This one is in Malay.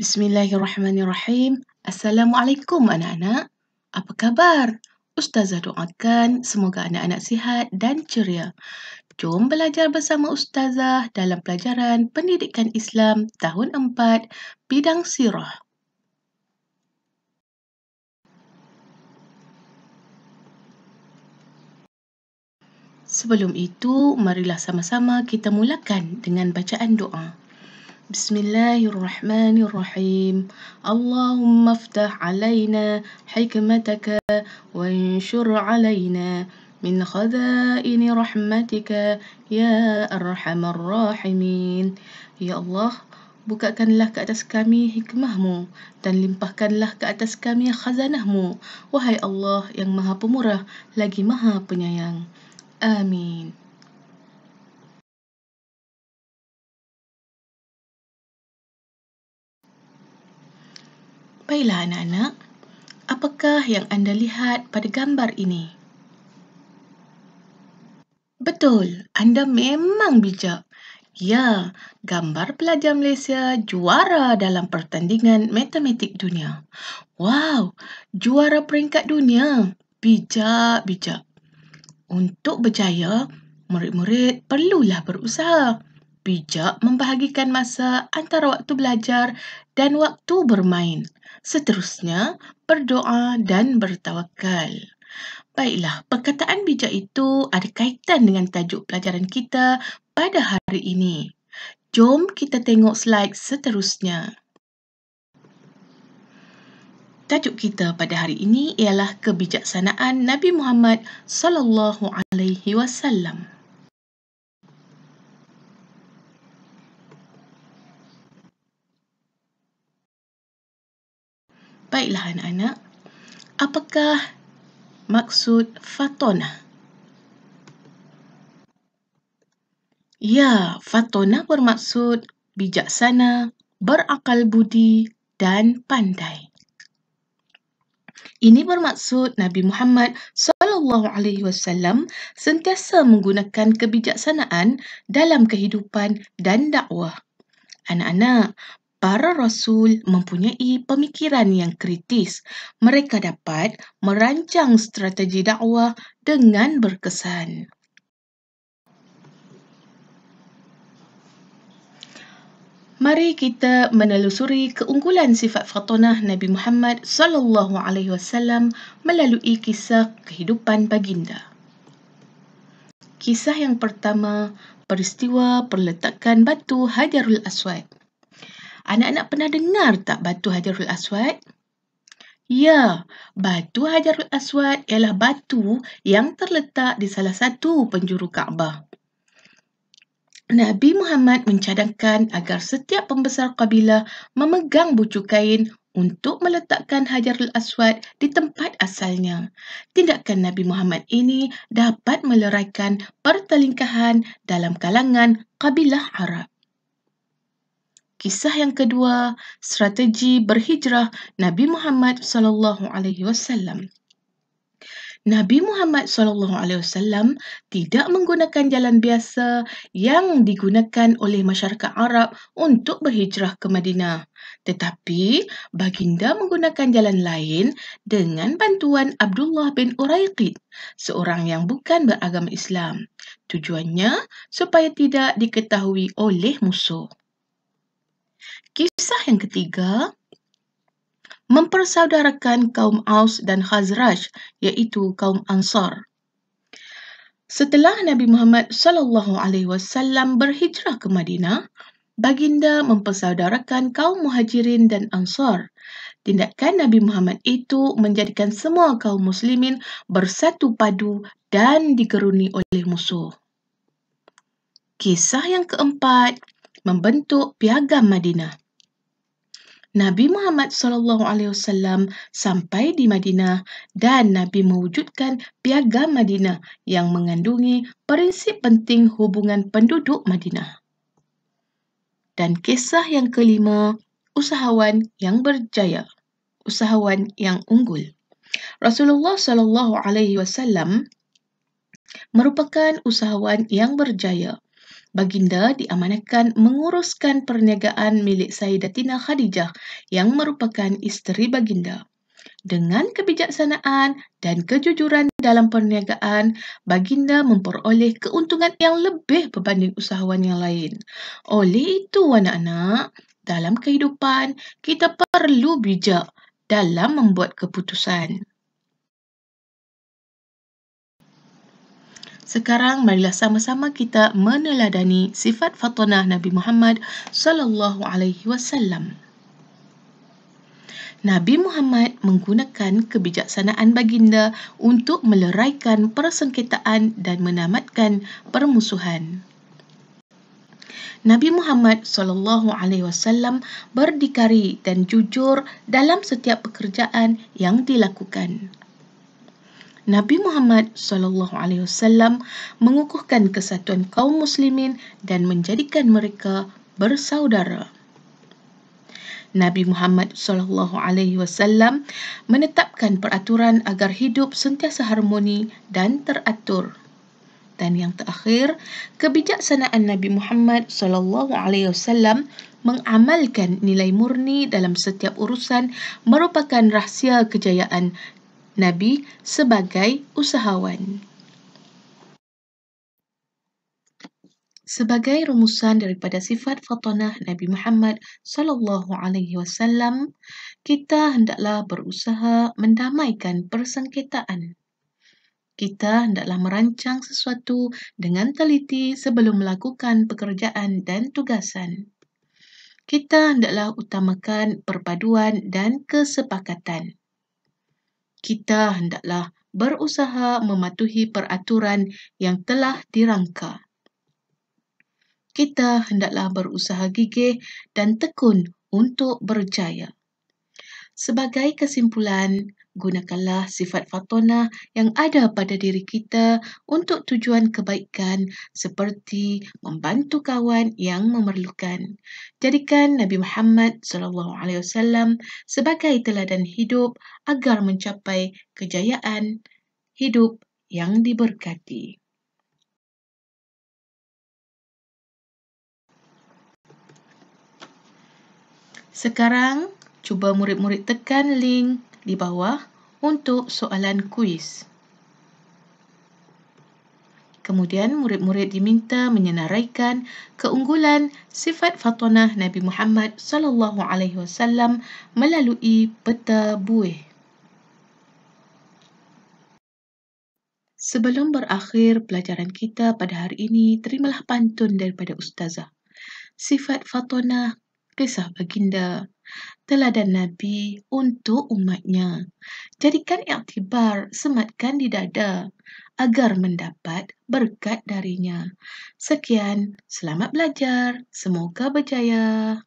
Bismillahirrahmanirrahim. Assalamualaikum anak-anak. Apa khabar? Ustazah doakan semoga anak-anak sihat dan ceria. Jom belajar bersama Ustazah dalam pelajaran Pendidikan Islam tahun 4, bidang sirah. Sebelum itu, marilah sama-sama kita mulakan dengan bacaan doa. Bismillahirrahmanirrahim. Allahumma aftah alaina hikmataka wanshur alaina min khazaini rahmatika ya arhamar rahimin. Ya Allah, bukakanlah ke atas kami hikmahmu dan limpahkanlah ke atas kami khazanahmu. Wahai Allah yang maha pemurah lagi maha penyayang. Amin. Baiklah anak-anak, apakah yang anda lihat pada gambar ini? Betul, anda memang bijak. Ya, gambar pelajar Malaysia juara dalam pertandingan matematik dunia. Wow, juara peringkat dunia. Bijak. Untuk berjaya, murid-murid perlulah berusaha. Bijak membahagikan masa antara waktu belajar dan waktu bermain. Seterusnya, berdoa dan bertawakal. Baiklah, perkataan bijak itu ada kaitan dengan tajuk pelajaran kita pada hari ini. Jom kita tengok slide seterusnya. Tajuk kita pada hari ini ialah kebijaksanaan Nabi Muhammad sallallahu alaihi wasallam. Baiklah anak-anak, apakah maksud fatonah? Ya, fatonah bermaksud bijaksana, berakal budi dan pandai. Ini bermaksud Nabi Muhammad SAW sentiasa menggunakan kebijaksanaan dalam kehidupan dan dakwah. Anak-anak, para rasul mempunyai pemikiran yang kritis. Mereka dapat merancang strategi dakwah dengan berkesan. Mari kita menelusuri keunggulan sifat fatonah Nabi Muhammad SAW melalui kisah kehidupan baginda. Kisah yang pertama, peristiwa perletakan batu Hajarul Aswad. Anak-anak pernah dengar tak batu Hajarul Aswad? Ya, batu Hajarul Aswad ialah batu yang terletak di salah satu penjuru Kaabah. Nabi Muhammad mencadangkan agar setiap pembesar kabilah memegang bucu kain untuk meletakkan Hajarul Aswad di tempat asalnya. Tindakan Nabi Muhammad ini dapat meleraikan pertelingkahan dalam kalangan kabilah Arab. Kisah yang kedua, strategi berhijrah Nabi Muhammad SAW. Nabi Muhammad SAW tidak menggunakan jalan biasa yang digunakan oleh masyarakat Arab untuk berhijrah ke Madinah. Tetapi, baginda menggunakan jalan lain dengan bantuan Abdullah bin Uraiqid, seorang yang bukan beragama Islam. Tujuannya supaya tidak diketahui oleh musuh. Kisah yang ketiga, mempersaudarakan kaum Aus dan Khazraj, iaitu kaum Ansar. Setelah Nabi Muhammad SAW berhijrah ke Madinah, baginda mempersaudarakan kaum Muhajirin dan Ansar. Tindakan Nabi Muhammad itu menjadikan semua kaum muslimin bersatu padu dan digeruni oleh musuh. Kisah yang keempat, membentuk Piagam Madinah. Nabi Muhammad SAW sampai di Madinah dan Nabi mewujudkan Piagam Madinah yang mengandungi prinsip penting hubungan penduduk Madinah. Dan kisah yang kelima, usahawan yang berjaya, usahawan yang unggul. Rasulullah SAW merupakan usahawan yang berjaya. Baginda diamanahkan menguruskan perniagaan milik Sayyidatina Khadijah yang merupakan isteri baginda. Dengan kebijaksanaan dan kejujuran dalam perniagaan, baginda memperoleh keuntungan yang lebih berbanding usahawan yang lain. Oleh itu, anak-anak, dalam kehidupan kita perlu bijak dalam membuat keputusan. Sekarang marilah sama-sama kita meneladani sifat Fatimah Nabi Muhammad sallallahu alaihi wasallam. Nabi Muhammad menggunakan kebijaksanaan baginda untuk meleraikan persengketaan dan menamatkan permusuhan. Nabi Muhammad SAW berdikari dan jujur dalam setiap pekerjaan yang dilakukan. Nabi Muhammad SAW mengukuhkan kesatuan kaum muslimin dan menjadikan mereka bersaudara. Nabi Muhammad SAW menetapkan peraturan agar hidup sentiasa harmoni dan teratur. Dan yang terakhir, kebijaksanaan Nabi Muhammad SAW mengamalkan nilai murni dalam setiap urusan merupakan rahsia kejayaan Nabi sebagai usahawan. Sebagai rumusan daripada sifat Fatimah Nabi Muhammad SAW, kita hendaklah berusaha mendamaikan persengketaan. Kita hendaklah merancang sesuatu dengan teliti sebelum melakukan pekerjaan dan tugasan. Kita hendaklah utamakan perpaduan dan kesepakatan. Kita hendaklah berusaha mematuhi peraturan yang telah dirangka. Kita hendaklah berusaha gigih dan tekun untuk berjaya. Sebagai kesimpulan, gunakanlah sifat Fatimah yang ada pada diri kita untuk tujuan kebaikan seperti membantu kawan yang memerlukan. Jadikan Nabi Muhammad SAW sebagai teladan hidup agar mencapai kejayaan hidup yang diberkati. Sekarang, cuba murid-murid tekan link di bawah untuk soalan kuis. Kemudian, murid-murid diminta menyenaraikan keunggulan sifat Fatimah Nabi Muhammad SAW melalui peta buih. Sebelum berakhir pelajaran kita pada hari ini, terimalah pantun daripada Ustazah. Sifat Fatimah, kisah baginda, teladan Nabi untuk umatnya. Jadikan iktibar, sematkan di dada agar mendapat berkat darinya. Sekian, selamat belajar. Semoga berjaya.